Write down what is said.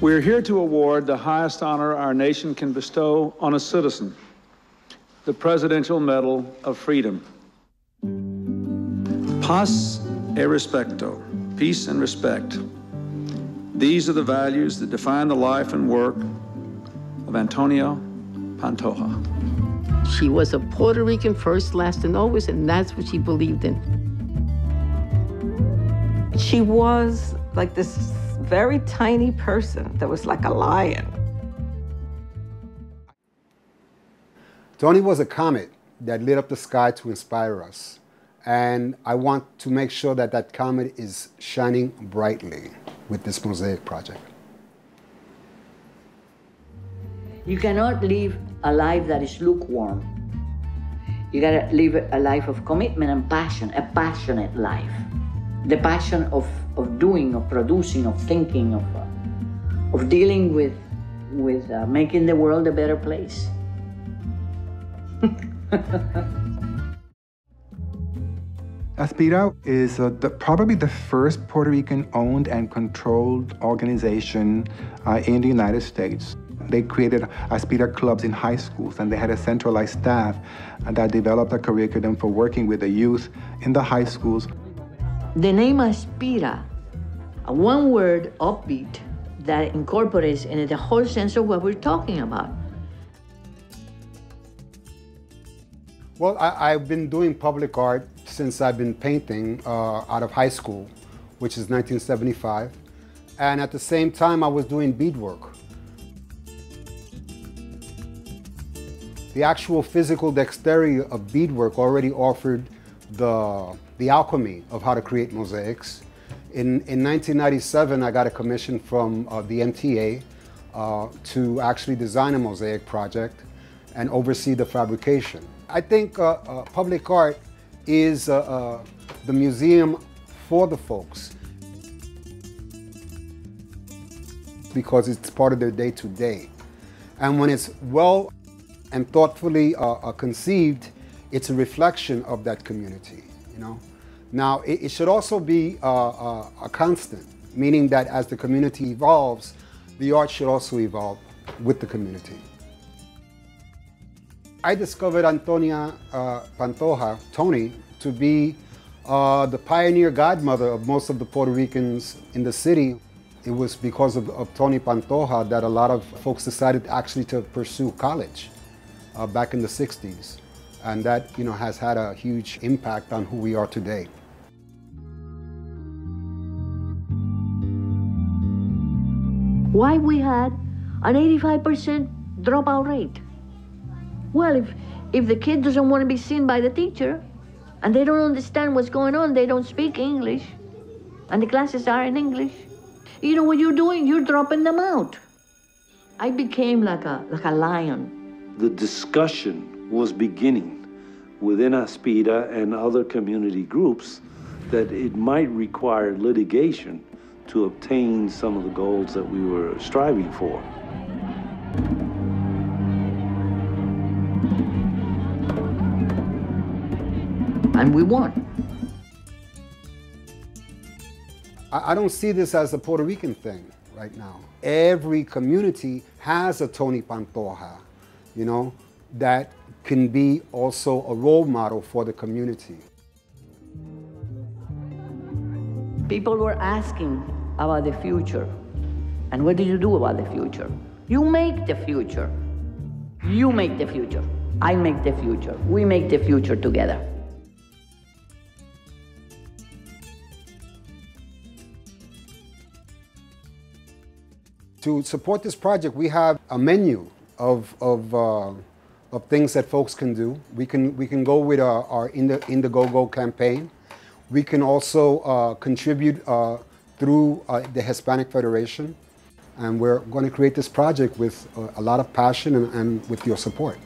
We are here to award the highest honor our nation can bestow on a citizen, the Presidential Medal of Freedom. Paz e respecto, peace and respect. These are the values that define the life and work of Antonia Pantoja. She was a Puerto Rican first, last, and always, and that's what she believed in. She was like this very tiny person that was like a lion. Tony was a comet that lit up the sky to inspire us. And I want to make sure that that comet is shining brightly with this mosaic project. You cannot live a life that is lukewarm. You gotta live a life of commitment and passion, a passionate life. The passion of doing, of producing, of thinking, of dealing with making the world a better place. ASPIRA is probably the first Puerto Rican-owned and controlled organization in the United States. They created ASPIRA clubs in high schools, and they had a centralized staff that developed a curriculum for working with the youth in the high schools. The name ASPIRA, a one-word upbeat that incorporates in it the whole sense of what we're talking about. Well, I've been doing public art since I've been painting out of high school, which is 1975. And at the same time, I was doing beadwork. The actual physical dexterity of beadwork already offered the alchemy of how to create mosaics. In 1997, I got a commission from the MTA to actually design a mosaic project and oversee the fabrication. I think public art is the museum for the folks because it's part of their day-to-day. And when it's well and thoughtfully conceived, it's a reflection of that community, you know. Now, it should also be a constant, meaning that as the community evolves, the art should also evolve with the community. I discovered Antonia Pantoja, Tony, to be the pioneer godmother of most of the Puerto Ricans in the city. It was because of Tony Pantoja that a lot of folks decided actually to pursue college back in the 60s. And that, you know, has had a huge impact on who we are today. Why we had an 85% dropout rate? Well, if the kid doesn't want to be seen by the teacher, and they don't understand what's going on, they don't speak English, and the classes are in English, you know what you're doing? You're dropping them out. I became like a lion. The discussion was beginning within ASPIRA and other community groups that it might require litigation to obtain some of the goals that we were striving for. And we won. I don't see this as a Puerto Rican thing right now. Every community has a Tony Pantoja, you know, that can be also a role model for the community. People were asking about the future. And what do you do about the future? You make the future. You make the future. I make the future. We make the future together. To support this project, we have a menu of things that folks can do. We can go with our Indiegogo campaign. We can also contribute through the Hispanic Federation. And we're going to create this project with a lot of passion and with your support.